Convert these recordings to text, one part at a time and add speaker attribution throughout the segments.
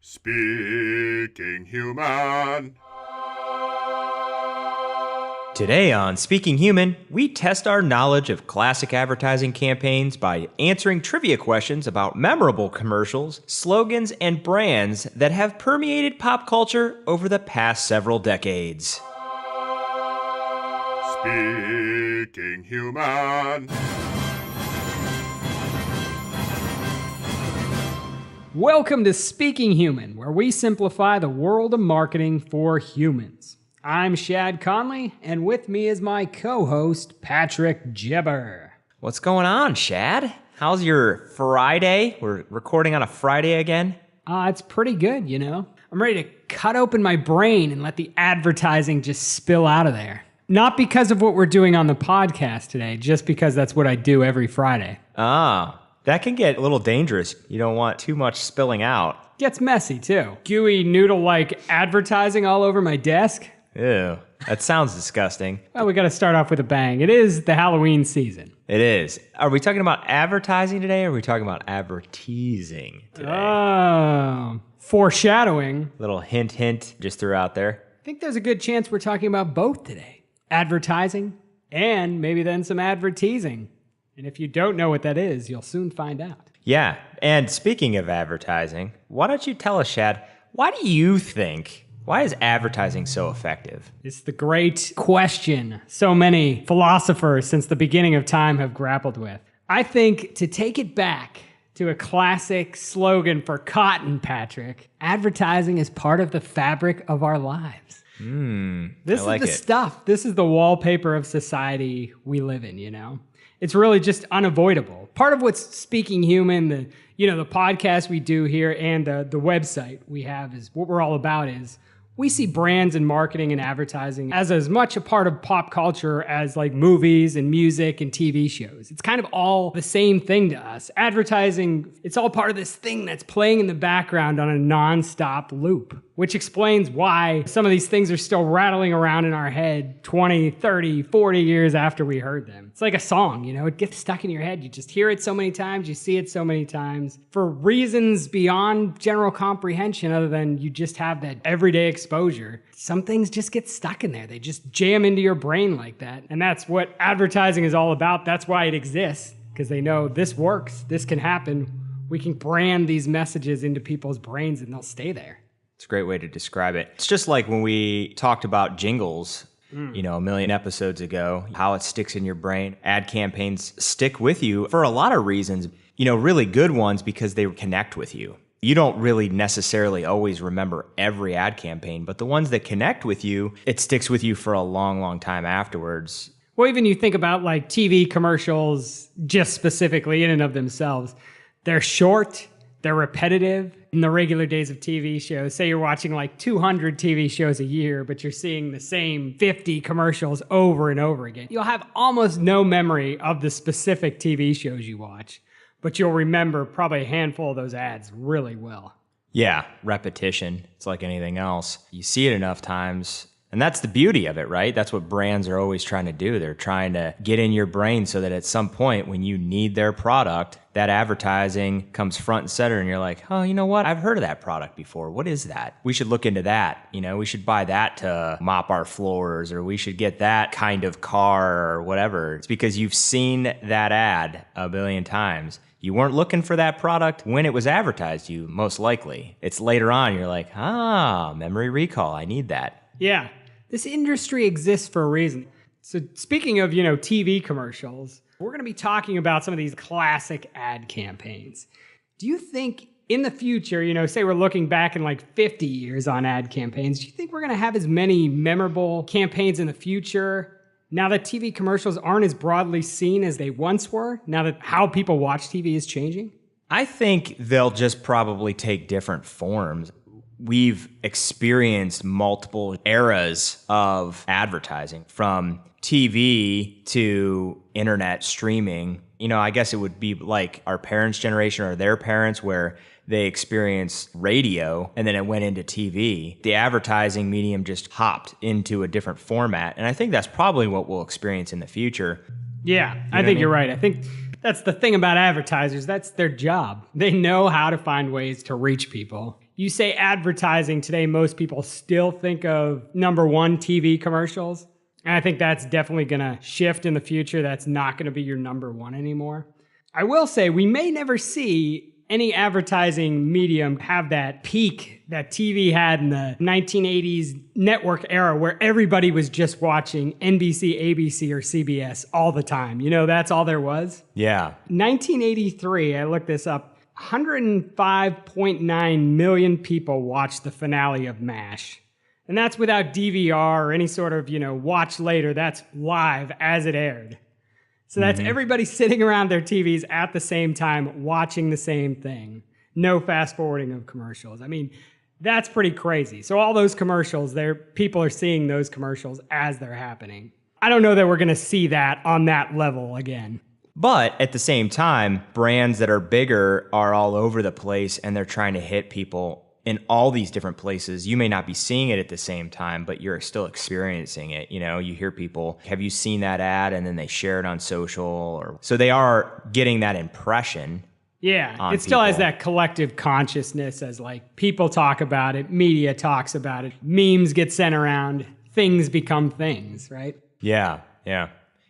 Speaker 1: Speaking Human.
Speaker 2: Today on Speaking Human, we test our knowledge of classic advertising campaigns by answering trivia questions about memorable commercials, slogans, and brands that have permeated pop culture over the past several decades.
Speaker 1: Speaking Human.
Speaker 3: Welcome to Speaking Human, where we simplify the world of marketing for humans. I'm Shad Conley, and with me is my co-host, Patrick Jibber.
Speaker 2: What's going on, Shad? How's your Friday? We're recording on a Friday again.
Speaker 3: It's pretty good, you know. I'm ready to cut open my brain and let the advertising just spill out of there. Not because of what we're doing on the podcast today, just because that's what I do every Friday.
Speaker 2: That can get a little dangerous. You don't want too much spilling out.
Speaker 3: Gets messy, too. Gooey noodle-like advertising all over my desk.
Speaker 2: Ew, that sounds disgusting.
Speaker 3: Well, we got to start off with a bang. It is the Halloween season.
Speaker 2: It is. Are we talking about advertising today, or are we talking about advertising today?
Speaker 3: Oh, foreshadowing.
Speaker 2: Little hint just threw out there.
Speaker 3: I think there's a good chance we're talking about both today. Advertising, and maybe then some advertising. And if you don't know what that is, you'll soon find out.
Speaker 2: Yeah, and speaking of advertising, why don't you tell us, Shad, why is advertising so effective?
Speaker 3: It's the great question so many philosophers since the beginning of time have grappled with. I think to take it back to a classic slogan for cotton, Patrick, advertising is part of the fabric of our lives. This is the stuff. This is the wallpaper of society we live in, you know? It's really just unavoidable. Part of what's Speaking Human, the podcast we do here and the website we have is what we're all about is we see brands and marketing and advertising as much a part of pop culture as like movies and music and TV shows. It's kind of all the same thing to us. Advertising, it's all part of this thing that's playing in the background on a nonstop loop, which explains why some of these things are still rattling around in our head 20, 30, 40 years after we heard them. It's like a song, you know, it gets stuck in your head. You just hear it so many times, you see it so many times for reasons beyond general comprehension other than you just have that everyday exposure. Some things just get stuck in there. They just jam into your brain like that. And that's what advertising is all about. That's why it exists, because they know this works, this can happen. We can brand these messages into people's brains and they'll stay there.
Speaker 2: It's a great way to describe it. It's just like when we talked about jingles, a million episodes ago, how it sticks in your brain. Ad campaigns stick with you for a lot of reasons, really good ones because they connect with you. You don't really necessarily always remember every ad campaign, but the ones that connect with you, it sticks with you for a long, long time afterwards.
Speaker 3: Well, even you think about like TV commercials just specifically in and of themselves. They're short, they're repetitive. In the regular days of TV shows, say you're watching like 200 TV shows a year, but you're seeing the same 50 commercials over and over again. You'll have almost no memory of the specific TV shows you watch, but you'll remember probably a handful of those ads really well.
Speaker 2: Yeah, repetition. It's like anything else. You see it enough times, and that's the beauty of it, right? That's what brands are always trying to do. They're trying to get in your brain so that at some point when you need their product, that advertising comes front and center and you're like, oh, you know what? I've heard of that product before. What is that? We should look into that. We should buy that to mop our floors, or we should get that kind of car or whatever. It's because you've seen that ad a billion times. You weren't looking for that product when it was advertised to you, most likely. It's later on, you're like, memory recall, I need that.
Speaker 3: Yeah, this industry exists for a reason. So speaking of, TV commercials, we're going to be talking about some of these classic ad campaigns. Do you think in the future, say we're looking back in like 50 years on ad campaigns, do you think we're going to have as many memorable campaigns in the future now that TV commercials aren't as broadly seen as they once were, now that how people watch TV is changing?
Speaker 2: I think they'll just probably take different forms. We've experienced multiple eras of advertising, from TV to internet streaming. I guess it would be like our parents' generation or their parents, where they experienced radio and then it went into TV. The advertising medium just hopped into a different format. And I think that's probably what we'll experience in the future.
Speaker 3: Yeah, I think you're right. I think that's the thing about advertisers. That's their job. They know how to find ways to reach people. You say advertising today, most people still think of number one TV commercials. And I think that's definitely going to shift in the future. That's not going to be your number one anymore. I will say we may never see any advertising medium have that peak that TV had in the 1980s network era where everybody was just watching NBC, ABC, or CBS all the time. You know, that's all there was.
Speaker 2: Yeah.
Speaker 3: 1983, I looked this up, 105.9 million people watched the finale of MASH. And that's without DVR or any sort of, watch later. That's live as it aired. So that's everybody sitting around their TVs at the same time watching the same thing. No fast forwarding of commercials. I mean, that's pretty crazy. So all those commercials, people are seeing those commercials as they're happening. I don't know that we're going to see that on that level again.
Speaker 2: But at the same time, brands that are bigger are all over the place and they're trying to hit people in all these different places. You may not be seeing it at the same time, but you're still experiencing it. You hear people, have you seen that ad? And then they share it on social. So they are getting that impression.
Speaker 3: Yeah, it still has that collective consciousness as like people talk about it, media talks about it, memes get sent around, things become things, right?
Speaker 2: Yeah.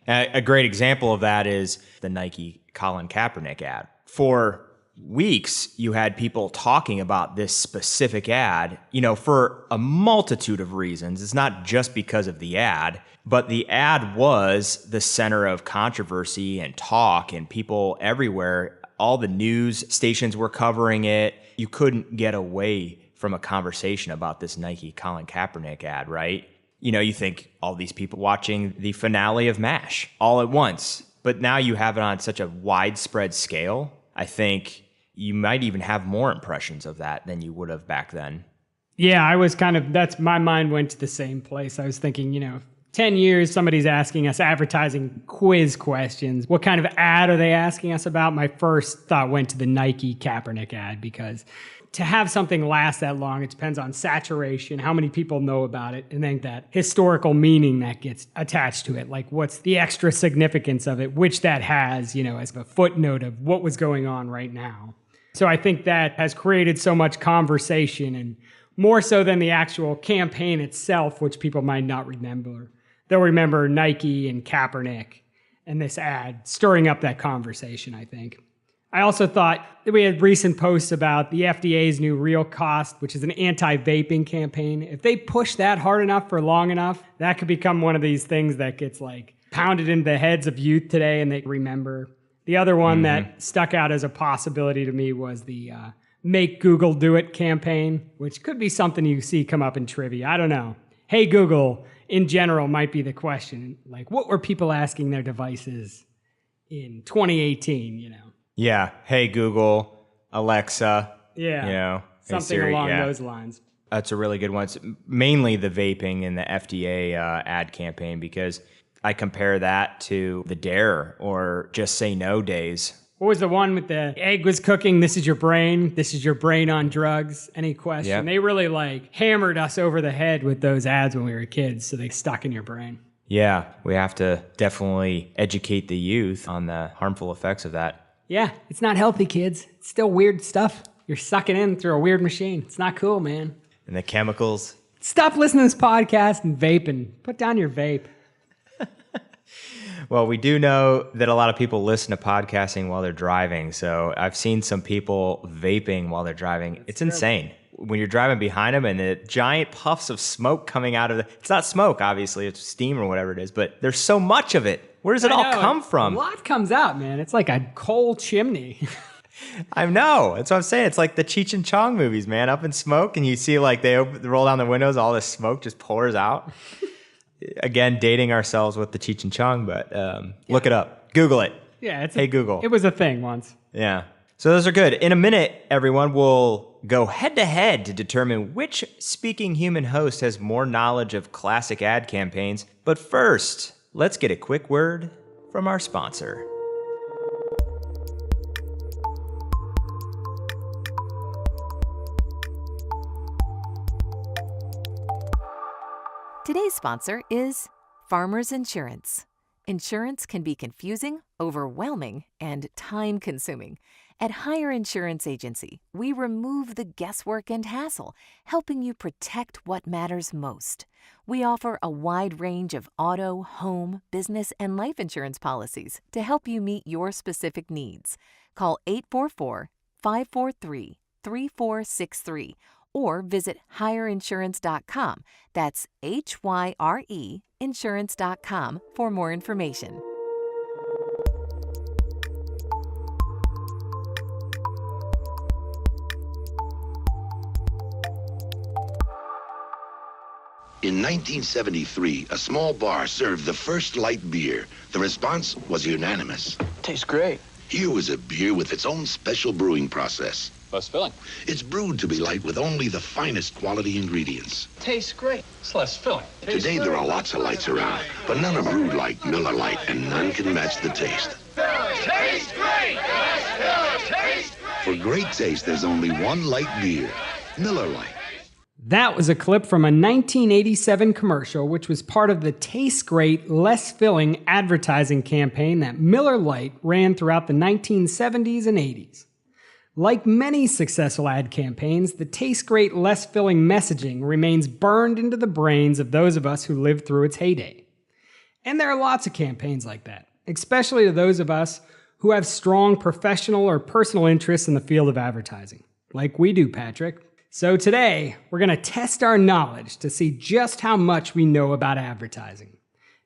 Speaker 2: A great example of that is the Nike Colin Kaepernick ad. For weeks, you had people talking about this specific ad, for a multitude of reasons. It's not just because of the ad, but the ad was the center of controversy and talk, and people everywhere, all the news stations were covering it. You couldn't get away from a conversation about this Nike Colin Kaepernick ad, right? You think all these people watching the finale of MASH all at once, but now you have it on such a widespread scale. I think you might even have more impressions of that than you would have back then.
Speaker 3: Yeah, I was my mind went to the same place. I was thinking, 10 years, somebody's asking us advertising quiz questions. What kind of ad are they asking us about? My first thought went to the Nike Kaepernick ad, because to have something last that long, it depends on saturation, how many people know about it, and then that historical meaning that gets attached to it. Like, what's the extra significance of it, which that has, as a footnote of what was going on right now. So I think that has created so much conversation, and more so than the actual campaign itself, which people might not remember. They'll remember Nike and Kaepernick and this ad stirring up that conversation, I think. I also thought that we had recent posts about the FDA's new Real Cost, which is an anti-vaping campaign. If they push that hard enough for long enough, that could become one of these things that gets pounded into the heads of youth today and they remember. The other one that stuck out as a possibility to me was the Make Google Do It campaign, which could be something you see come up in trivia. I don't know. Hey, Google, in general, might be the question. What were people asking their devices in 2018,
Speaker 2: Yeah. Hey, Google, Alexa.
Speaker 3: Yeah.
Speaker 2: Hey,
Speaker 3: Something
Speaker 2: Siri.
Speaker 3: along those lines.
Speaker 2: That's a really good one. It's mainly the vaping and the FDA ad campaign, because I compare that to the Dare or Just Say No days.
Speaker 3: What was the one with the egg was cooking? This is your brain on drugs. Any question?
Speaker 2: Yep.
Speaker 3: They really hammered us over the head with those ads when we were kids, so they stuck in your brain.
Speaker 2: Yeah, we have to definitely educate the youth on the harmful effects of that.
Speaker 3: Yeah, it's not healthy, kids. It's still weird stuff. You're sucking in through a weird machine. It's not cool, man.
Speaker 2: And the chemicals.
Speaker 3: Stop listening to this podcast and vaping. Put down your vape.
Speaker 2: Well, we do know that a lot of people listen to podcasting while they're driving. So I've seen some people vaping while they're driving. It's insane. When you're driving behind them and the giant puffs of smoke coming out of it's not smoke, obviously, it's steam or whatever it is, but there's so much of it. Where does it all come from?
Speaker 3: A lot comes out, man. It's like a coal chimney.
Speaker 2: I know. That's what I'm saying. It's like the Cheech and Chong movies, man. Up in smoke, and you see they roll down the windows, all this smoke just pours out. Again, dating ourselves with the Cheech and Chong, but look it up. Google it.
Speaker 3: Yeah,
Speaker 2: Hey, Google.
Speaker 3: It was a thing once.
Speaker 2: Yeah. So those are good. In a minute, everyone, we'll go head-to-head to determine which speaking human host has more knowledge of classic ad campaigns. But first, let's get a quick word from our sponsor.
Speaker 4: Today's sponsor is Farmers Insurance. Insurance can be confusing, overwhelming, and time-consuming. At Hire Insurance Agency, we remove the guesswork and hassle, helping you protect what matters most. We offer a wide range of auto, home, business, and life insurance policies to help you meet your specific needs. Call 844-543-3463 or visit hireinsurance.com. That's HYRE insurance.com for more information.
Speaker 5: In 1973, a small bar served the first light beer. The response was unanimous.
Speaker 6: Tastes great.
Speaker 5: Here was a beer with its own special brewing process.
Speaker 6: Less filling.
Speaker 5: It's brewed to be light with only the finest quality ingredients.
Speaker 6: Tastes great. It's less filling.
Speaker 5: Today there are lots of lights around, but none are brewed like Miller Lite, and none can match the taste.
Speaker 7: Tastes great! Taste great!
Speaker 5: For great taste, there's only one light beer, Miller Lite.
Speaker 3: That was a clip from a 1987 commercial, which was part of the Taste Great, Less Filling advertising campaign that Miller Lite ran throughout the 1970s and 80s. Like many successful ad campaigns, the Taste Great, Less Filling messaging remains burned into the brains of those of us who lived through its heyday. And there are lots of campaigns like that, especially to those of us who have strong professional or personal interests in the field of advertising, like we do, Patrick. So today, we're going to test our knowledge to see just how much we know about advertising.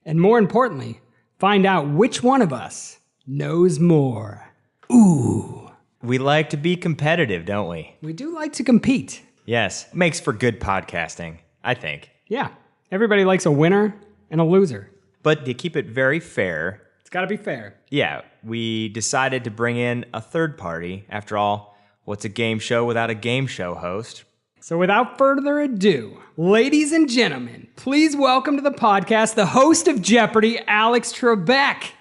Speaker 3: And more importantly, find out which one of us knows more. Ooh.
Speaker 2: We like to be competitive, don't we?
Speaker 3: We do like to compete.
Speaker 2: Yes, makes for good podcasting, I think.
Speaker 3: Yeah, everybody likes a winner and a loser.
Speaker 2: But to keep it very fair,
Speaker 3: It's got to be fair.
Speaker 2: yeah, we decided to bring in a third party. After all, what's a game show without a game show host?
Speaker 3: So without further ado, ladies and gentlemen, please welcome to the podcast the host of Jeopardy, Alex Trebek.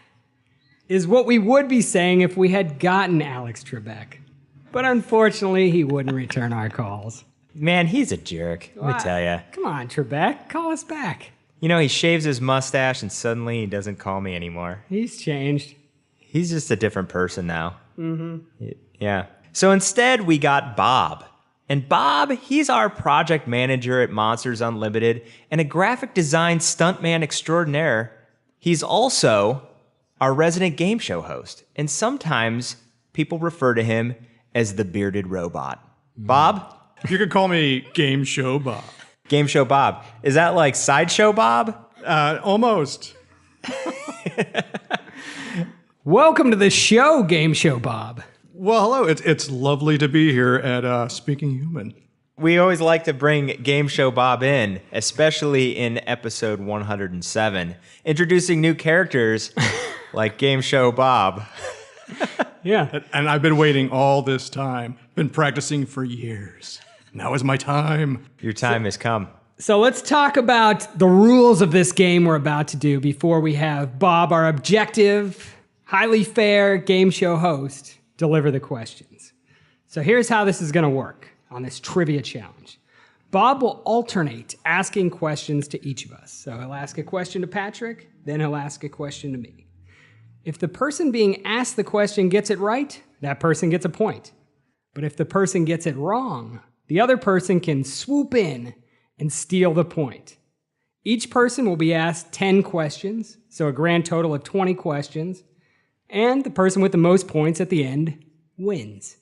Speaker 3: Is what we would be saying if we had gotten Alex Trebek. But unfortunately, he wouldn't return our calls.
Speaker 2: Man, he's a jerk, let me tell ya.
Speaker 3: Come on, Trebek, call us back.
Speaker 2: You know, he shaves his mustache and suddenly he doesn't call me anymore.
Speaker 3: He's changed.
Speaker 2: He's just a different person now. Mm-hmm. Yeah. So instead, we got Bob. And Bob, he's our project manager at Monsters Unlimited and a graphic design stuntman extraordinaire. He's also our resident game show host. And sometimes people refer to him as the bearded robot. Bob?
Speaker 8: You could call me Game Show Bob.
Speaker 2: Game Show Bob. Is that like Sideshow Bob?
Speaker 8: Almost.
Speaker 3: Welcome to the show, Game Show Bob.
Speaker 8: Well, hello. It's lovely to be here at Speaking Human.
Speaker 2: We always like to bring Game Show Bob in, especially in episode 107, introducing new characters like Game Show Bob.
Speaker 3: Yeah.
Speaker 8: And I've been waiting all this time. Been practicing for years. Now is my time.
Speaker 2: Your time has come.
Speaker 3: So let's talk about the rules of this game we're about to do before we have Bob, our objective, highly fair game show host, deliver the questions. So here's how this is going to work on this trivia challenge. Bob will alternate asking questions to each of us. So he'll ask a question to Patrick, then he'll ask a question to me. If the person being asked the question gets it right, that person gets a point. But if the person gets it wrong, the other person can swoop in and steal the point. Each person will be asked 10 questions, so a grand total of 20 questions, and the person with the most points at the end wins.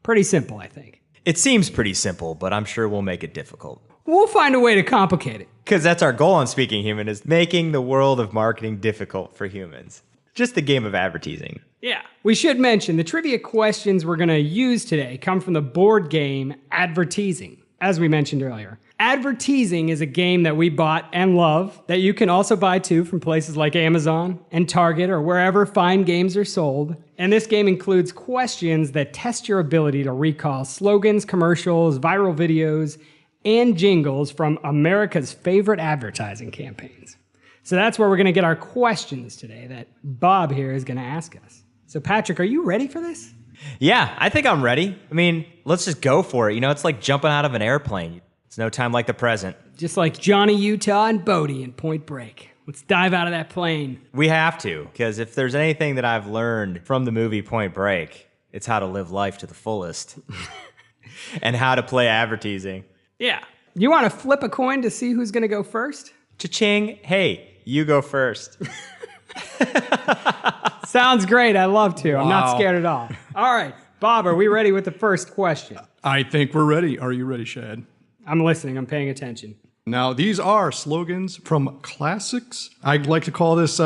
Speaker 3: Pretty simple, I think.
Speaker 2: It seems pretty simple, but I'm sure we'll make it difficult.
Speaker 3: We'll find a way to complicate it.
Speaker 2: Because that's our goal on Speaking Human, is making the world of marketing difficult for humans. Just the game of advertising.
Speaker 3: Yeah. We should mention the trivia questions we're going to use today come from the board game Advertising, as we mentioned earlier. Advertising is a game that we bought and love that you can also buy too from places like Amazon and Target or wherever fine games are sold. And this game includes questions that test your ability to recall slogans, commercials, viral videos, and jingles from America's favorite advertising campaigns. So that's where we're going to get our questions today that Bob here is going to ask us. So Patrick, are you ready for this?
Speaker 2: Yeah, I think I'm ready. I mean, let's just go for it. You know, it's like jumping out of an airplane. It's no time like the present.
Speaker 3: Just like Johnny Utah and Bodie in Point Break. Let's dive out of that plane.
Speaker 2: We have to, because if there's anything that I've learned from the movie Point Break, it's how to live life to the fullest and how to play advertising.
Speaker 3: Yeah. You want to flip a coin to see who's going to go first?
Speaker 2: Cha-ching. Hey, you go first.
Speaker 3: Sounds great. I love to. I'm not
Speaker 2: Wow.
Speaker 3: scared at all. All right. Bob, are we ready with the first question?
Speaker 8: I think we're ready. Are you ready, Shad?
Speaker 3: I'm listening. I'm paying attention.
Speaker 8: Now, these are slogans from classics. I'd like to call this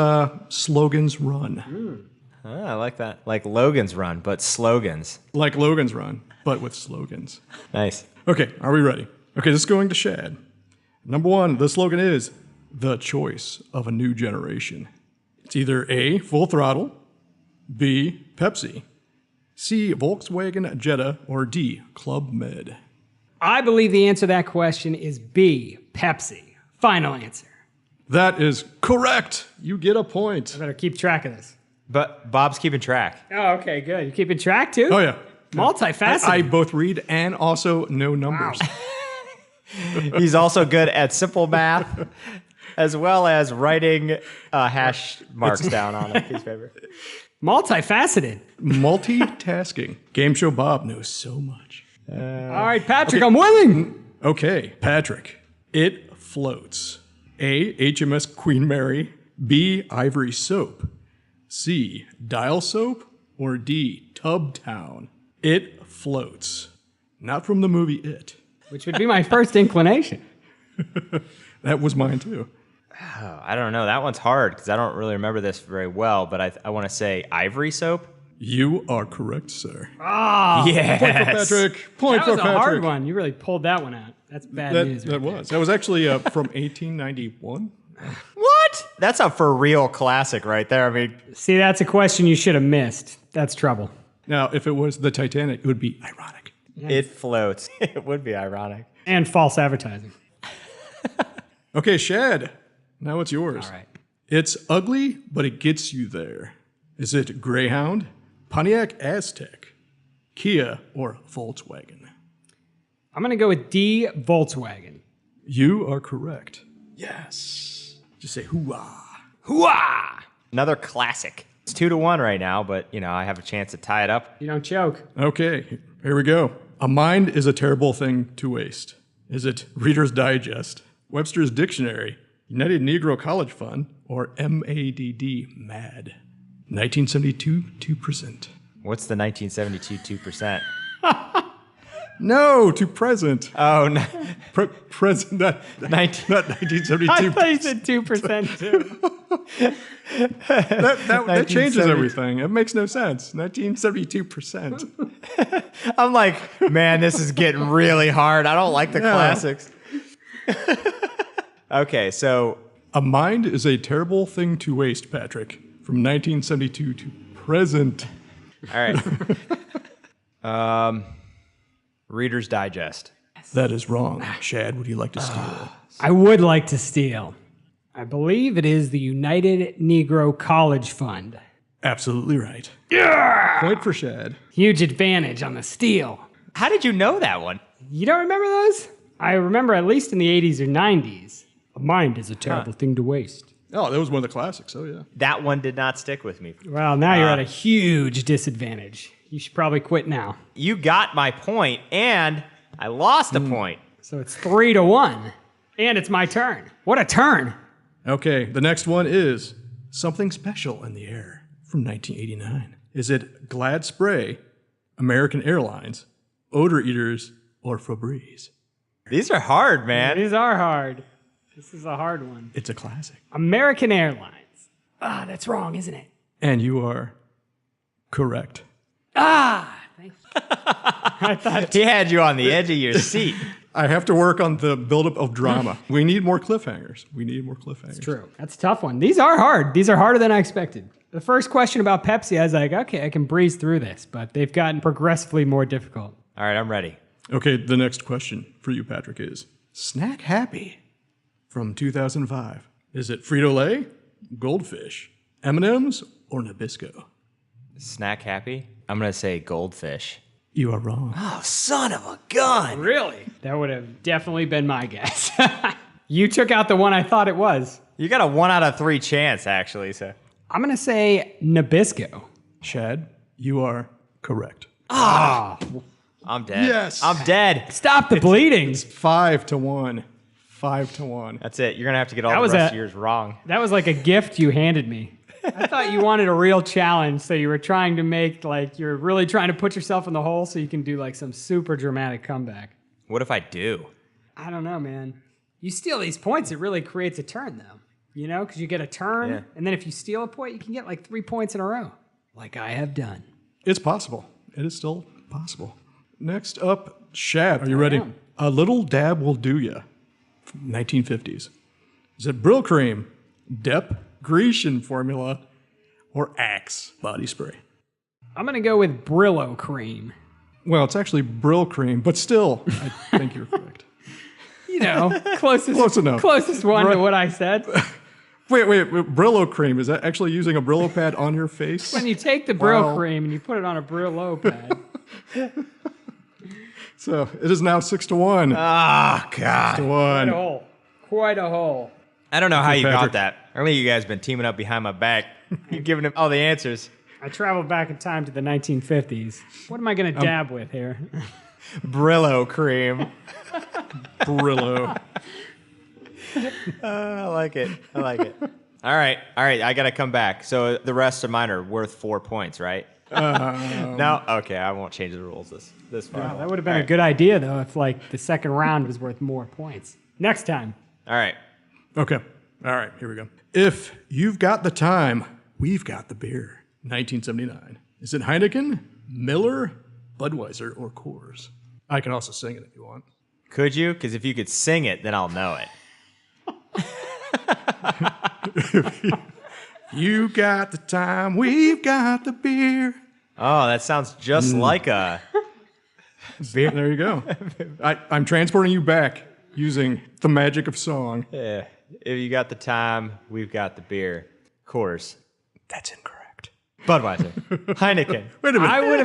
Speaker 8: Slogans Run.
Speaker 2: I like that. Like Logan's Run, but slogans.
Speaker 8: Like Logan's Run, but with slogans.
Speaker 2: Nice.
Speaker 8: Okay, are we ready? Okay, this is going to Shad. Number one, the slogan is the choice of a new generation. It's either A, Full Throttle, B, Pepsi, C, Volkswagen Jetta, or D, Club Med.
Speaker 3: I believe the answer to that question is B, Pepsi. Final answer.
Speaker 8: That is correct. You get a point.
Speaker 3: I better keep track of this.
Speaker 2: But Bob's keeping track.
Speaker 3: Oh, okay, good. You keeping track too?
Speaker 8: Oh, yeah.
Speaker 3: Multifaceted.
Speaker 8: I both read and also know numbers.
Speaker 2: He's also good at simple math, as well as writing hash marks down on a piece of paper.
Speaker 3: Multifaceted.
Speaker 8: Multitasking. Game Show Bob knows so much.
Speaker 3: All right, Patrick, I'm winning.
Speaker 8: Okay, Patrick. It floats. A, HMS Queen Mary. B, Ivory Soap. C, Dial Soap. Or D, Tub Town. It floats. Not from the movie It.
Speaker 3: Which would be my first inclination.
Speaker 8: That was mine too.
Speaker 2: Oh, I don't know. That one's hard because I don't really remember this very well, but I want to say Ivory Soap.
Speaker 8: You are correct, sir.
Speaker 2: Yes.
Speaker 8: Point for Patrick. Point
Speaker 3: That
Speaker 8: for
Speaker 3: was a
Speaker 8: Patrick.
Speaker 3: hard one. You really pulled that one out. That's bad news.
Speaker 8: That was. That was actually from 1891.
Speaker 2: What? That's a for real classic right there. I mean,
Speaker 3: See, that's a question you should have missed. That's trouble.
Speaker 8: Now, if it was the Titanic, it would be ironic.
Speaker 2: it floats. It would be ironic.
Speaker 3: And false advertising.
Speaker 8: Okay, Shad. Now it's yours.
Speaker 3: All right.
Speaker 8: It's ugly, but it gets you there. Is it Greyhound, Pontiac Aztec, Kia, or Volkswagen?
Speaker 3: I'm going to go with D, Volkswagen.
Speaker 8: You are correct. Yes. Just say hoo-ah.
Speaker 3: Hooah!
Speaker 2: Another classic. It's 2-1 right now, but I have a chance to tie it up.
Speaker 3: You don't choke.
Speaker 8: Okay, here we go. A mind is a terrible thing to waste. Is it Reader's Digest, Webster's Dictionary, United Negro College Fund, or MADD, MAD? 1972, 2%.
Speaker 2: What's the 1972 2%?
Speaker 8: No, to present.
Speaker 2: Oh, no.
Speaker 8: Present, not 1972.
Speaker 3: I thought you said 2% too.
Speaker 8: That changes everything. It makes no sense. 1972%.
Speaker 2: I'm like, man, this is getting really hard. I don't like the classics. Okay, so
Speaker 8: A mind is a terrible thing to waste, Patrick. From 1972 to present.
Speaker 2: all right. Reader's Digest.
Speaker 8: That is wrong. Shad, would you like to steal?
Speaker 3: I would like to steal. I believe it is the United Negro College Fund.
Speaker 8: Absolutely right. Yeah! Point for Shad.
Speaker 3: Huge advantage on the steal.
Speaker 2: How did you know that one?
Speaker 3: You don't remember those? I remember at least in the 80s or 90s. A mind is a terrible thing to waste.
Speaker 8: Oh, that was one of the classics. Oh, yeah.
Speaker 2: That one did not stick with me.
Speaker 3: Well, now you're at a huge disadvantage. You should probably quit now.
Speaker 2: You got my point, and I lost a point.
Speaker 3: So it's 3-1. And it's my turn. What a turn.
Speaker 8: Okay, the next one is Something Special in the Air from 1989. Is it Glad Spray, American Airlines, Odor Eaters, or Febreze?
Speaker 2: These are hard, man.
Speaker 3: These are hard. This is a hard one.
Speaker 8: It's a classic.
Speaker 3: American Airlines. Ah, that's wrong, isn't it?
Speaker 8: And you are correct.
Speaker 3: Ah, thank you. I thought
Speaker 2: He had you on the edge of your seat.
Speaker 8: I have to work on the buildup of drama. We need more cliffhangers. We need more cliffhangers.
Speaker 3: true. That's a tough one. These are hard. These are harder than I expected. The first question about Pepsi, I was like, okay, I can breeze through this, but they've gotten progressively more difficult.
Speaker 2: All right, I'm ready.
Speaker 8: Okay, the next question for you, Patrick, is Snack Happy from 2005. Is it Frito-Lay, Goldfish, M&M's, or Nabisco?
Speaker 2: Snack Happy? I'm going to say Goldfish.
Speaker 8: You are wrong.
Speaker 2: Oh, son of a gun.
Speaker 3: Really? That would have definitely been my guess. You took out the one I thought it was.
Speaker 2: You got a 1 out of 3 chance, actually. So
Speaker 3: I'm going to say Nabisco.
Speaker 8: Shad, you are correct.
Speaker 2: I'm dead.
Speaker 8: Yes.
Speaker 2: I'm dead.
Speaker 3: Stop the bleeding.
Speaker 8: It's 5-1. 5-1.
Speaker 2: That's it. You're going to have to get all
Speaker 3: That
Speaker 2: the
Speaker 3: was
Speaker 2: rest
Speaker 3: a-
Speaker 2: of yours wrong.
Speaker 3: That was like a gift you handed me. I thought you wanted a real challenge, so you were trying to make, like, you're really trying to put yourself in the hole so you can do, like, some super dramatic comeback.
Speaker 2: What if I do?
Speaker 3: I don't know, man. You steal these points, it really creates a turn, though. You know, because you get a turn,
Speaker 2: Yeah.
Speaker 3: and then if you steal a point, you can get, like, 3 points in a row, like I have done.
Speaker 8: It's possible. It is still possible. Next up, Shad, are you ready?
Speaker 3: am.
Speaker 8: A little dab will do ya. 1950s. Is it Brill Cream, Dep, Grecian Formula, or Axe body spray?
Speaker 3: I'm going to go with Brillo Cream.
Speaker 8: Well, it's actually Brill Cream, but still, I think you're correct.
Speaker 3: You know, closest,
Speaker 8: Close enough.
Speaker 3: Closest one to what I said.
Speaker 8: Wait, Brillo Cream, is that actually using a Brillo pad on your face?
Speaker 3: When you take the Brill
Speaker 8: Wow.
Speaker 3: Cream and you put it on a Brillo pad.
Speaker 8: So it is now 6-1.
Speaker 2: Oh, God.
Speaker 8: 6-1.
Speaker 3: Quite a hole.
Speaker 2: I don't know how you got
Speaker 8: Patrick.
Speaker 2: that. I think you guys been teaming up behind my back. You've given him all the answers.
Speaker 3: I traveled back in time to the 1950s. What am I going to dab with here?
Speaker 2: Brillo cream.
Speaker 8: Brillo.
Speaker 2: I like it. I like it. All right. I got to come back. So the rest of mine are worth 4 points, right? No? Okay, I won't change the rules this far.
Speaker 3: Wow, that would have been a good idea, though, if like the second round was worth more points. Next time.
Speaker 2: All right.
Speaker 8: Okay. All right, here we go. If you've got the time, we've got the beer. 1979. Is it Heineken, Miller, Budweiser, or Coors? I can also sing it if you want.
Speaker 2: Could you? Because if you could sing it, then I'll know it.
Speaker 8: You got the time, we've got the beer.
Speaker 2: Oh, that sounds just like a beer.
Speaker 8: There you go. I'm transporting you back using the magic of song.
Speaker 2: Yeah. If you got the time, we've got the beer. Coors.
Speaker 8: That's incorrect.
Speaker 2: Budweiser. Heineken.
Speaker 8: Wait a minute.
Speaker 3: I would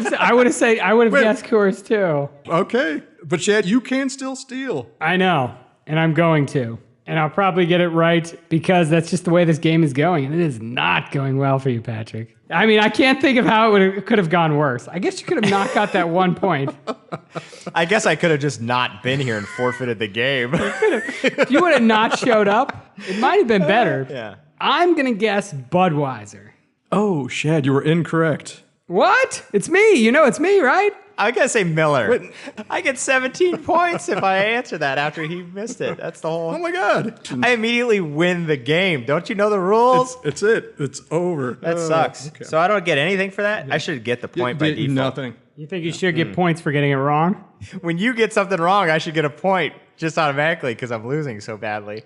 Speaker 3: have guessed Coors too.
Speaker 8: Okay, but Chad, you can still steal.
Speaker 3: I know, and I'm going to. And I'll probably get it right because that's just the way this game is going. And it is not going well for you, Patrick. I mean, I can't think of how it could have gone worse. I guess you could have not got that 1 point.
Speaker 2: I guess I could have just not been here and forfeited the game.
Speaker 3: If you would have not showed up, it might have been better.
Speaker 2: Yeah.
Speaker 3: I'm going to guess Budweiser.
Speaker 8: Oh, Chad, you were incorrect.
Speaker 3: What? It's me. You know it's me, right?
Speaker 2: I gotta say Miller. I get 17 points if I answer that after he missed it. That's the whole.
Speaker 8: Oh my God.
Speaker 2: I immediately win the game. Don't you know the rules?
Speaker 8: It's it. It's over.
Speaker 2: That sucks.
Speaker 8: Okay.
Speaker 2: So I don't get anything for that? I should get the point by default.
Speaker 8: Nothing.
Speaker 3: You think you should get points for getting it wrong?
Speaker 2: When you get something wrong, I should get a point just automatically because I'm losing so badly.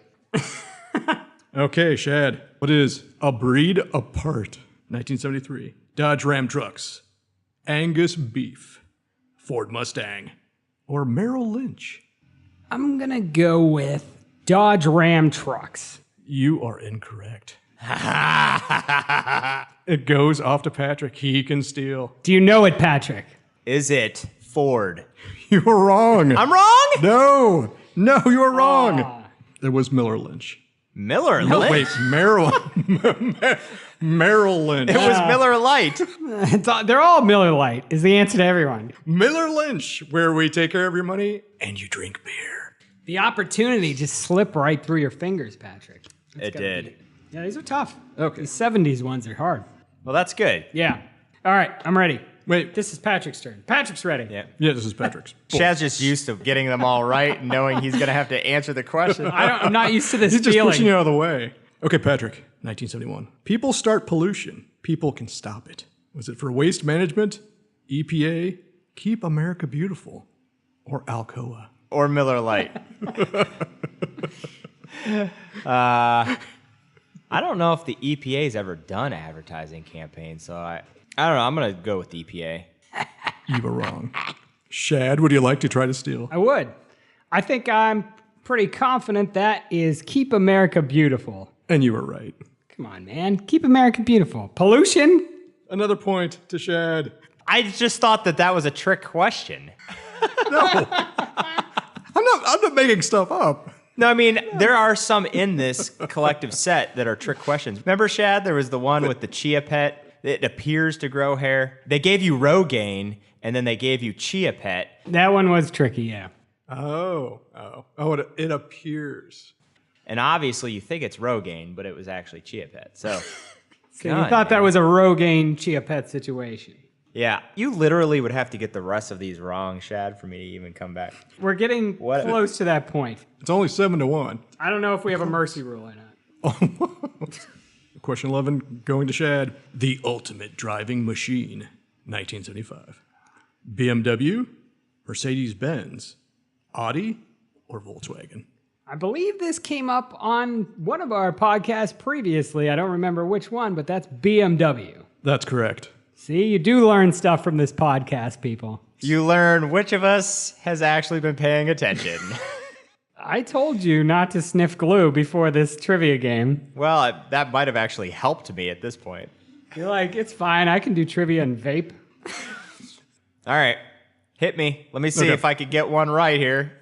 Speaker 8: Okay, Shad. What is a breed apart? 1973. Dodge Ram trucks, Angus beef, Ford Mustang, or Merrill Lynch?
Speaker 3: I'm going to go with Dodge Ram trucks.
Speaker 8: You are incorrect. It goes off to Patrick. He can steal.
Speaker 3: Do you know it, Patrick?
Speaker 2: Is it Ford?
Speaker 8: You were wrong.
Speaker 2: I'm wrong?
Speaker 8: No, you were wrong. It was Miller Lynch.
Speaker 2: Miller
Speaker 8: No,
Speaker 2: Lynch?
Speaker 8: wait, Merrill Lynch.
Speaker 2: It was Miller Lite.
Speaker 3: They're all Miller Lite is the answer to everyone.
Speaker 8: Miller Lynch, where we take care of your money and you drink beer.
Speaker 3: The opportunity just slipped right through your fingers, Patrick.
Speaker 2: It did.
Speaker 3: Yeah, these are tough.
Speaker 8: Okay.
Speaker 3: The 70s ones are hard.
Speaker 2: Well, that's good.
Speaker 3: Yeah. All right, I'm ready.
Speaker 8: Wait.
Speaker 3: This is Patrick's turn. Patrick's ready.
Speaker 2: Yeah.
Speaker 8: Yeah, this is Patrick's.
Speaker 2: Chad's just used to getting them all right and knowing he's going to have to answer the question.
Speaker 3: I'm not used to this
Speaker 8: He's just
Speaker 3: feeling.
Speaker 8: pushing you out of the way. Okay, Patrick, 1971. People start pollution. People can stop it. Was it for waste management, EPA, Keep America Beautiful, or Alcoa?
Speaker 2: Or Miller Lite. I don't know if the EPA's ever done advertising campaigns, so I don't know. I'm going to go with the EPA.
Speaker 8: You were wrong. Shad, would you like to try to steal?
Speaker 3: I would. I think I'm pretty confident that is Keep America Beautiful.
Speaker 8: And you were right.
Speaker 3: Come on, man. Keep America Beautiful. Pollution?
Speaker 8: Another point to Shad.
Speaker 2: I just thought that was a trick question.
Speaker 8: I'm not making stuff up.
Speaker 2: No, I mean, there are some in this collective set that are trick questions. Remember, Shad, there was the one with the Chia Pet that appears to grow hair. They gave you Rogaine, and then they gave you Chia Pet.
Speaker 3: That one was tricky, yeah.
Speaker 8: Oh, it appears.
Speaker 2: And obviously you think it's Rogaine, but it was actually Chia Pet. So,
Speaker 3: So you thought that was a Rogaine Chia Pet situation.
Speaker 2: yeah, you literally would have to get the rest of these wrong, Shad, for me to even come back.
Speaker 3: We're getting close to that point.
Speaker 8: It's only 7-1.
Speaker 3: I don't know if we have a mercy rule or not.
Speaker 8: Question 11, going to Shad. The ultimate driving machine, 1975. BMW, Mercedes-Benz, Audi, or Volkswagen?
Speaker 3: I believe this came up on one of our podcasts previously. I don't remember which one, but that's BMW.
Speaker 8: That's correct.
Speaker 3: See, you do learn stuff from this podcast, people.
Speaker 2: You learn which of us has actually been paying attention.
Speaker 3: I told you not to sniff glue before this trivia game.
Speaker 2: Well, that might have actually helped me at this point.
Speaker 3: You're like, it's fine. I can do trivia and vape.
Speaker 2: All right, hit me. Let me see if I could get one right here.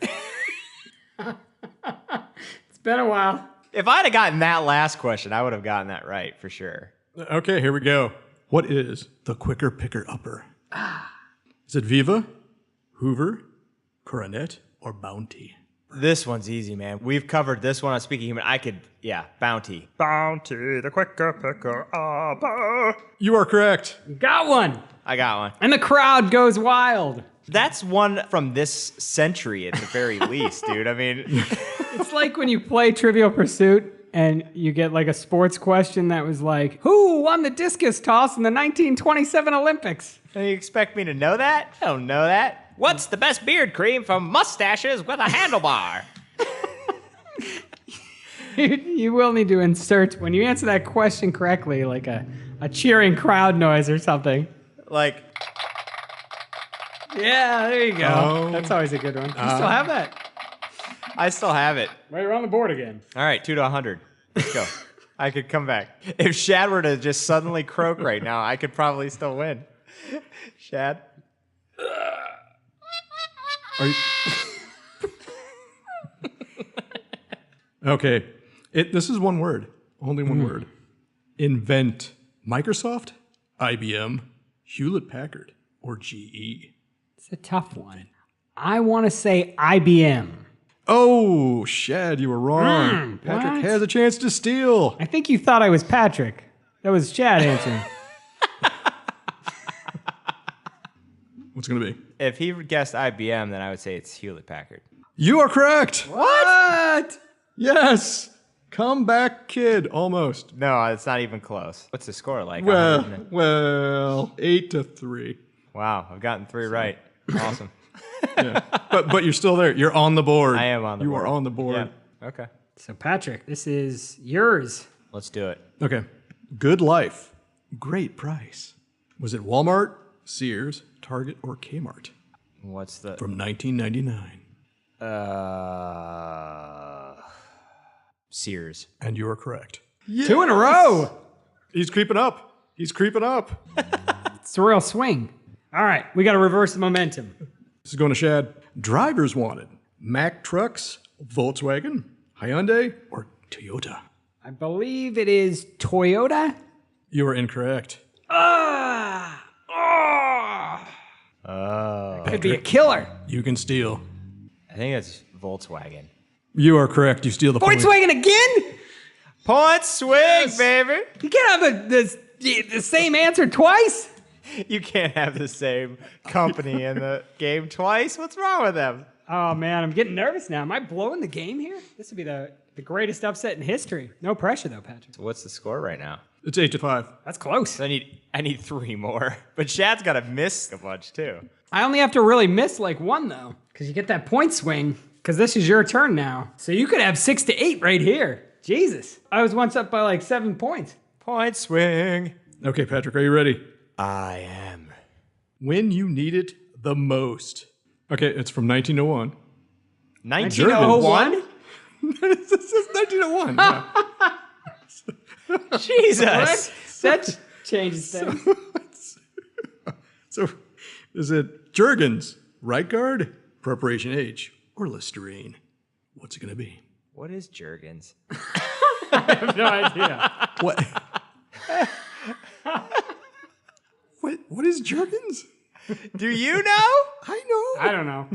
Speaker 3: It's been a while.
Speaker 2: If I'd have gotten that last question, I would have gotten that right for sure.
Speaker 8: Okay, here we go. What is the quicker picker upper? Is it Viva, Hoover, Coronet, or Bounty?
Speaker 2: This one's easy, man. We've covered this one on Speaking Human. Bounty. Bounty, the quicker picker upper.
Speaker 8: You are correct.
Speaker 3: Got one.
Speaker 2: I got one.
Speaker 3: And the crowd goes wild.
Speaker 2: That's one from this century at the very least, dude. I mean,
Speaker 3: It's like when you play Trivial Pursuit and you get like a sports question that was like, who won the discus toss in the 1927 Olympics?
Speaker 2: you expect me to know that? I don't know that. What's the best beard cream for mustaches with a handlebar?
Speaker 3: You will need to insert, when you answer that question correctly, like a cheering crowd noise or something.
Speaker 2: Like,
Speaker 3: Yeah, there you go.
Speaker 8: Oh.
Speaker 3: That's always a good one. You still have that?
Speaker 2: I still have it.
Speaker 3: Right, you're on the board again.
Speaker 2: All right, 2 to 100. Let's go. I could come back. If Shad were to just suddenly croak right now, I could probably still win. Shad?
Speaker 8: Are you... Okay. This is one word. Only one word. Invent. Microsoft, IBM, Hewlett-Packard, or GE?
Speaker 3: It's a tough one. I want to say IBM.
Speaker 8: Oh, Shad, you were wrong. Patrick
Speaker 3: what?
Speaker 8: has a chance to steal.
Speaker 3: I think you thought I was Patrick. That was Chad answering.
Speaker 8: What's it going to be?
Speaker 2: If he guessed IBM, then I would say it's Hewlett-Packard.
Speaker 8: You are correct.
Speaker 3: What?
Speaker 8: Yes. Comeback kid, almost.
Speaker 2: No, it's not even close. What's the score like? 100?
Speaker 8: Well, 8-3.
Speaker 2: Wow, I've gotten 3 right. Awesome.
Speaker 8: Yeah. But you're still there. You're on the board.
Speaker 2: I am on the board.
Speaker 8: You are on the board.
Speaker 2: Yeah. Okay.
Speaker 3: So, Patrick, this is yours.
Speaker 2: Let's do it.
Speaker 8: Okay. Good life. Great price. Was it Walmart, Sears, Target, or Kmart?
Speaker 2: What's the...
Speaker 8: From 1999.
Speaker 2: Sears.
Speaker 8: And you are correct.
Speaker 3: 2 in a row.
Speaker 8: He's creeping up. He's creeping up.
Speaker 3: It's a real swing. All right, we got to reverse the momentum.
Speaker 8: This is going to Shad. Drivers wanted. Mack Trucks, Volkswagen, Hyundai, or Toyota?
Speaker 3: I believe it is Toyota.
Speaker 8: You are incorrect.
Speaker 2: Oh.
Speaker 3: Could be a killer.
Speaker 8: You can steal.
Speaker 2: I think it's Volkswagen.
Speaker 8: You are correct. You steal the point.
Speaker 3: Volkswagen again?
Speaker 2: Point swing, baby.
Speaker 3: You can't have the same answer twice.
Speaker 2: You can't have the same company in the game twice. What's wrong with them?
Speaker 3: Oh, man, I'm getting nervous now. Am I blowing the game here? This would be the greatest upset in history. No pressure, though, Patrick.
Speaker 2: So what's the score right now?
Speaker 8: It's 8-5.
Speaker 3: That's close.
Speaker 2: So I need 3 more. But Shad's got to miss a bunch, too.
Speaker 3: I only have to really miss like one, though, because you get that point swing, because this is your turn now. So you could have 6-8 right here. Jesus. I was once up by like 7 points.
Speaker 2: Point swing.
Speaker 8: Okay, Patrick, are you ready?
Speaker 2: I am.
Speaker 8: When you need it the most. Okay, it's from 1901.
Speaker 2: 1901?
Speaker 8: This is 1901. Yeah.
Speaker 2: Jesus.
Speaker 3: That changes things.
Speaker 8: So, is it Jergens, Right Guard, Preparation H, or Listerine? What's it going to be?
Speaker 2: What is Jergens?
Speaker 3: I have no idea.
Speaker 8: What? What is Jergens?
Speaker 2: Do you know?
Speaker 8: I know.
Speaker 3: I don't know.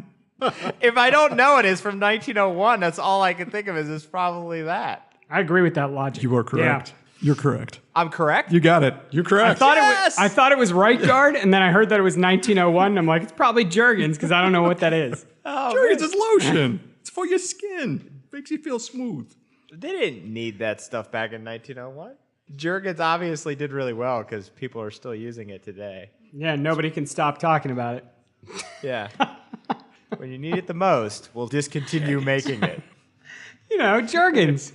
Speaker 2: If I don't know it is from 1901, that's all I can think of is probably that.
Speaker 3: I agree with that logic.
Speaker 8: You are correct.
Speaker 3: Yeah.
Speaker 8: You're correct.
Speaker 2: I'm correct?
Speaker 8: You got it. You're correct.
Speaker 3: I thought it was right guard, and then I heard that it was 1901, and I'm like, it's probably Jergens, because I don't know what that is.
Speaker 8: Jergens is lotion. It's for your skin. It makes you feel smooth.
Speaker 2: They didn't need that stuff back in 1901. Jergens obviously did really well because people are still using it today.
Speaker 3: Yeah, nobody can stop talking about it.
Speaker 2: Yeah. When you need it the most, we'll discontinue making it.
Speaker 3: You know, Jergens.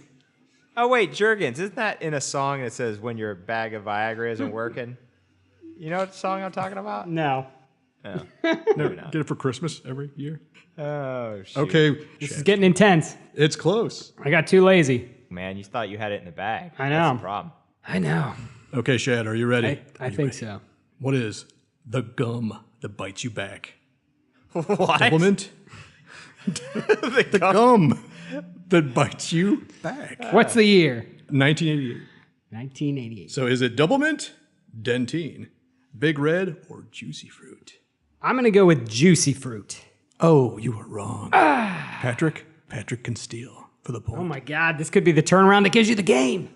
Speaker 2: Oh, wait, Jergens. Isn't that in a song that says when your bag of Viagra isn't working? You know what song I'm talking about?
Speaker 3: No.
Speaker 2: Oh.
Speaker 8: No, get it for Christmas every year.
Speaker 2: Oh, shit.
Speaker 8: Okay.
Speaker 3: This is getting intense.
Speaker 8: It's close.
Speaker 3: I got too lazy.
Speaker 2: Man, you thought you had it in the bag.
Speaker 3: I know.
Speaker 2: That's the problem.
Speaker 3: I know.
Speaker 8: Okay, Shad, are you ready?
Speaker 3: I think so.
Speaker 8: What is the gum that bites you back?
Speaker 2: What?
Speaker 8: Supplement? The gum that bites you back.
Speaker 3: What's the year?
Speaker 8: 1988.
Speaker 3: 1988.
Speaker 8: So is it Double Mint, Dentine, Big Red, or Juicy Fruit?
Speaker 3: I'm going to go with Juicy Fruit.
Speaker 8: Oh, you are wrong. Patrick can steal for the point.
Speaker 3: Oh my God, this could be the turnaround that gives you the game.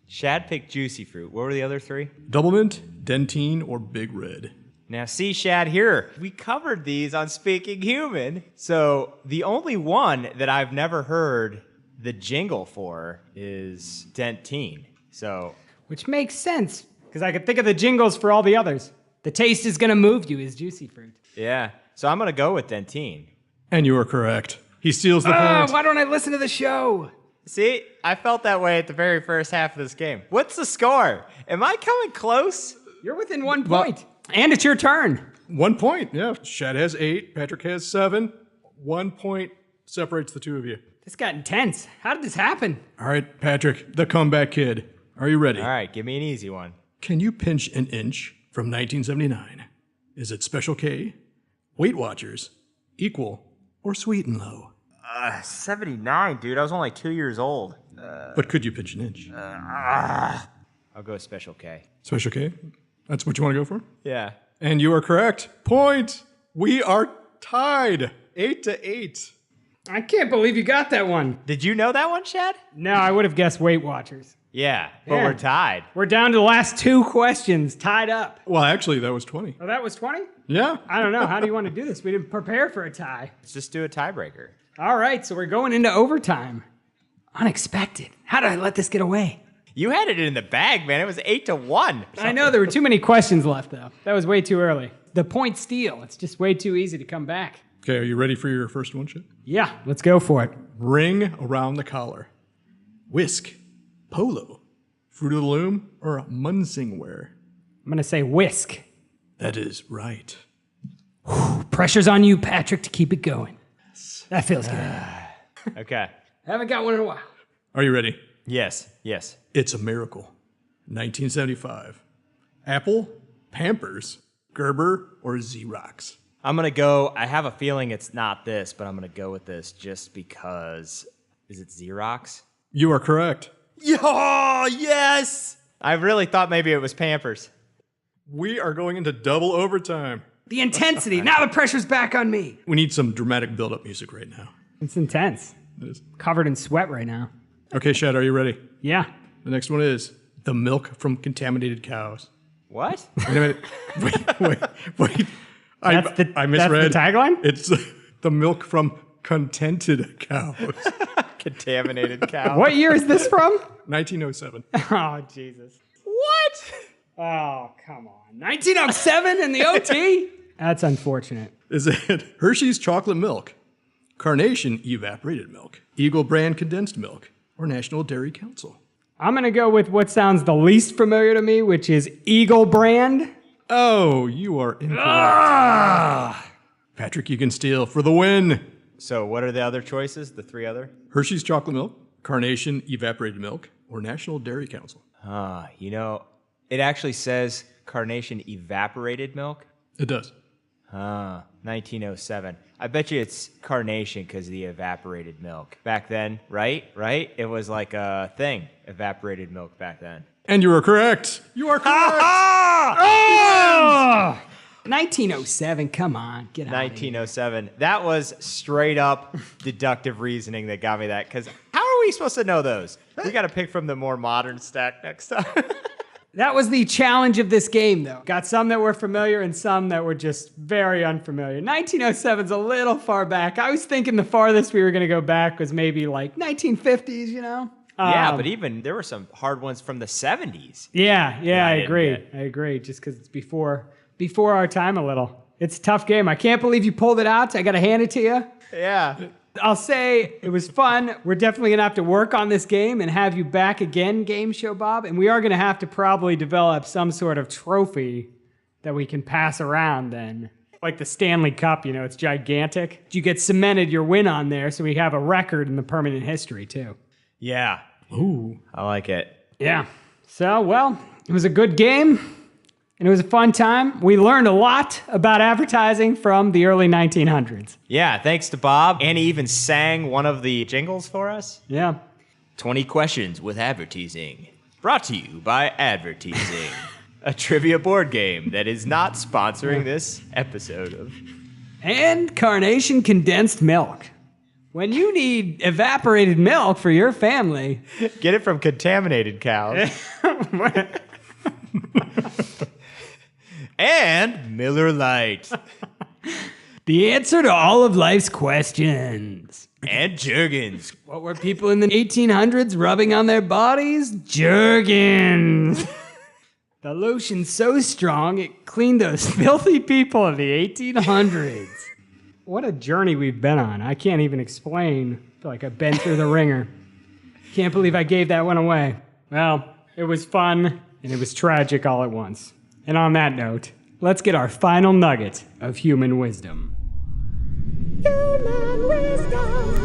Speaker 2: Shad picked Juicy Fruit. What were the other three?
Speaker 8: Double Mint, Dentine, or Big Red?
Speaker 2: Now, see, Shad, here, we covered these on Speaking Human. So the only one that I've never heard the jingle for is Dentine. So,
Speaker 3: Which makes sense, because I could think of the jingles for all the others. The taste is going to move you is Juicy Fruit.
Speaker 2: yeah. So I'm going to go with Dentine.
Speaker 8: And you are correct. He steals the point.
Speaker 3: Why don't I listen to the show?
Speaker 2: See, I felt that way at the very first half of this game. What's the score? Am I coming close?
Speaker 3: You're within 1 point. And it's your turn.
Speaker 8: 1 point, yeah. Shad has 8, Patrick has 7. 1 point separates the two of you.
Speaker 3: This got intense. How did this happen?
Speaker 8: All right, Patrick, the comeback kid. Are you ready?
Speaker 2: All right, give me an easy one.
Speaker 8: Can you pinch an inch from 1979? Is it Special K, Weight Watchers, Equal, or Sweet and Low?
Speaker 2: 79, dude. I was only 2 years old.
Speaker 8: But could you pinch an inch?
Speaker 2: I'll go Special K.
Speaker 8: Special K? That's what you want to go for?
Speaker 2: Yeah.
Speaker 8: And you are correct. Point. We are tied. 8-8.
Speaker 3: I can't believe you got that one.
Speaker 2: Did you know that one, Shad?
Speaker 3: No, I would have guessed Weight Watchers.
Speaker 2: Yeah, but
Speaker 3: Yeah.
Speaker 2: we're tied.
Speaker 3: We're down to the last 2 questions, tied up.
Speaker 8: Well, actually, that was 20.
Speaker 3: Oh, that was 20?
Speaker 8: Yeah.
Speaker 3: I don't know. How do you want to do this? We didn't prepare for a tie.
Speaker 2: Let's just do a tiebreaker.
Speaker 3: All right, so we're going into overtime. Unexpected. How did I let this get away?
Speaker 2: You had it in the bag, man. It was 8-1.
Speaker 3: I know there were too many questions left, though. That was way too early. The point steal. It's just way too easy to come back.
Speaker 8: Okay, are you ready for your first one, Shad?
Speaker 3: Yeah, let's go for it.
Speaker 8: Ring around the collar. Whisk. Polo. Fruit of the Loom, or Munsingware?
Speaker 3: I'm going to say whisk.
Speaker 8: That is right.
Speaker 3: Pressure's on you, Patrick, to keep it going. That feels good.
Speaker 2: Okay.
Speaker 3: Haven't got one in a while.
Speaker 8: Are you ready?
Speaker 2: Yes.
Speaker 8: It's a Miracle. 1975. Apple, Pampers, Gerber, or Xerox?
Speaker 2: I'm going to go. I have a feeling it's not this, but I'm going to go with this just because. Is it Xerox?
Speaker 8: You are correct.
Speaker 2: Oh, yes! I really thought maybe it was Pampers.
Speaker 8: We are going into double overtime.
Speaker 3: The intensity. Now the pressure's back on me.
Speaker 8: We need some dramatic build-up music right now.
Speaker 3: It's intense.
Speaker 8: It is.
Speaker 3: Covered in sweat right now.
Speaker 8: Okay, Shad, are you ready?
Speaker 3: Yeah.
Speaker 8: The next one is the milk from contaminated cows.
Speaker 2: What?
Speaker 8: Wait a minute. Wait. I misread.
Speaker 3: That's the tagline?
Speaker 8: It's the milk from contented cows.
Speaker 2: Contaminated cow.
Speaker 3: What year is this from?
Speaker 8: 1907.
Speaker 3: Oh, Jesus. What? Oh, come on. 1907 in the OT? That's unfortunate.
Speaker 8: Is it Hershey's chocolate milk, Carnation evaporated milk, Eagle brand condensed milk, or National Dairy Council?
Speaker 3: I'm going to go with what sounds the least familiar to me, which is Eagle brand.
Speaker 8: Oh, you are incorrect. Patrick, you can steal for the win.
Speaker 2: So what are the other choices? The 3 other?
Speaker 8: Hershey's chocolate milk, Carnation evaporated milk, or National Dairy Council?
Speaker 2: You know, it actually says Carnation evaporated milk.
Speaker 8: It does.
Speaker 2: 1907. I bet you it's carnation because of the evaporated milk. Back then, right? It was like a thing, evaporated milk back then.
Speaker 8: And you are correct. You are correct.
Speaker 3: Oh! 1907, come on, get out
Speaker 2: 1907. That was straight up deductive reasoning that got me that, because how are we supposed to know those? We got to pick from the more modern stack next time.
Speaker 3: That was the challenge of this game, though. Got some that were familiar and some that were just very unfamiliar. 1907's a little far back. I was thinking the farthest we were going to go back was maybe like 1950s, you know?
Speaker 2: Yeah, but even there were some hard ones from the 70s.
Speaker 3: Yeah, I agree. Just because it's before our time a little. It's a tough game. I can't believe you pulled it out. I got to hand it to you.
Speaker 2: Yeah.
Speaker 3: I'll say it was fun. We're definitely going to have to work on this game and have you back again, Game Show Bob. And we are going to have to probably develop some sort of trophy that we can pass around then. Like the Stanley Cup, you know, it's gigantic. You get cemented your win on there so we have a record in the permanent history too.
Speaker 2: Yeah.
Speaker 8: Ooh.
Speaker 2: I like it.
Speaker 3: Yeah. So, well, it was a good game. And it was a fun time. We learned a lot about advertising from the early 1900s.
Speaker 2: Yeah, thanks to Bob. And he even sang one of the jingles for us.
Speaker 3: Yeah.
Speaker 2: 20 Questions with Advertising. Brought to you by Advertising. A trivia board game that is not sponsoring this episode of...
Speaker 3: And Carnation Condensed Milk. When you need evaporated milk for your family...
Speaker 2: Get it from contaminated cows. And Miller Lite.
Speaker 3: The answer to all of life's questions.
Speaker 2: And Jergens.
Speaker 3: What were people in the 1800s rubbing on their bodies? Jergens. The lotion's so strong, it cleaned those filthy people of the 1800s. What a journey we've been on. I can't even explain. I feel like I've been through the ringer. Can't believe I gave that one away. Well, it was fun, and it was tragic all at once. And on that note, let's get our final nugget of human wisdom. Human wisdom.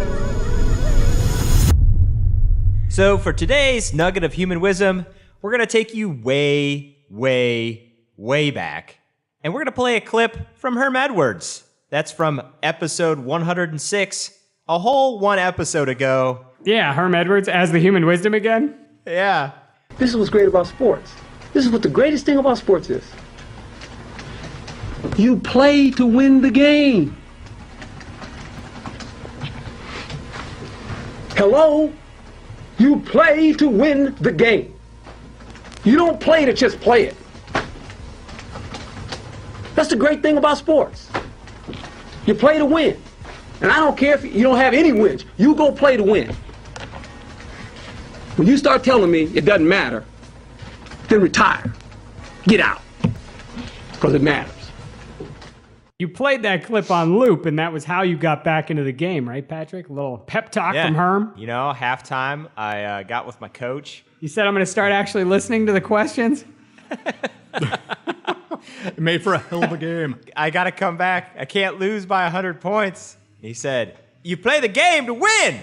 Speaker 2: So for today's nugget of human wisdom, we're going to take you way, way, way back. And we're going to play a clip from Herm Edwards. That's from episode 106, a whole one episode ago.
Speaker 3: Yeah, Herm Edwards as the human wisdom again?
Speaker 2: Yeah.
Speaker 9: This is what's great about sports. This is what the greatest thing about sports is. You play to win the game. Hello? You play to win the game. You don't play to just play it. That's the great thing about sports. You play to win. And I don't care if you don't have any wins. You go play to win. When you start telling me it doesn't matter, then retire. Get out. Because it matters.
Speaker 3: You played that clip on loop, and that was how you got back into the game, right, Patrick? A little pep talk from Herm.
Speaker 2: You know, halftime, I got with my coach.
Speaker 3: You said I'm going to start actually listening to the questions?
Speaker 8: It made for a hell of a game.
Speaker 2: I got to come back. I can't lose by 100 points. He said, you play the game to win.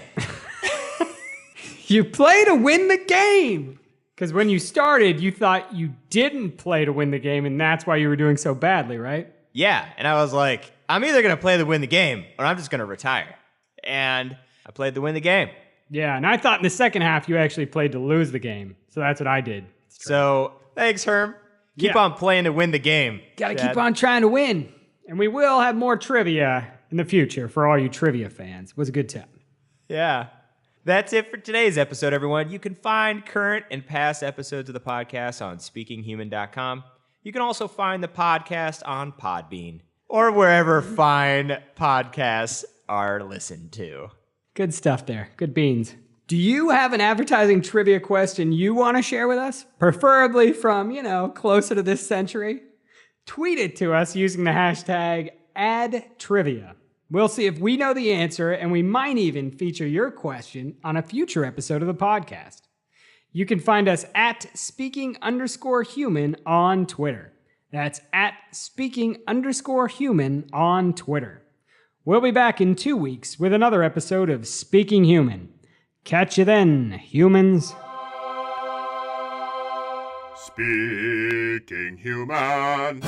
Speaker 3: You play to win the game. Because when you started, you thought you didn't play to win the game, and that's why you were doing so badly, right?
Speaker 2: Yeah, and I was like, I'm either going to play to win the game, or I'm just going to retire. And I played to win the game.
Speaker 3: Yeah, and I thought in the second half you actually played to lose the game. So that's what I did.
Speaker 2: So, thanks, Herm. Keep on playing to win the game.
Speaker 3: Gotta keep on trying to win. And we will have more trivia in the future for all you trivia fans. It was a good time.
Speaker 2: Yeah. That's it for today's episode, everyone. You can find current and past episodes of the podcast on speakinghuman.com. You can also find the podcast on Podbean or wherever fine podcasts are listened to.
Speaker 3: Good stuff there. Good beans. Do you have an advertising trivia question you want to share with us? Preferably from, closer to this century? Tweet it to us using the hashtag #AddTrivia. We'll see if we know the answer, and we might even feature your question on a future episode of the podcast. You can find us at speaking_human on Twitter. That's at speaking_human on Twitter. We'll be back in 2 weeks with another episode of Speaking Human. Catch you then, humans.
Speaker 1: Speaking human.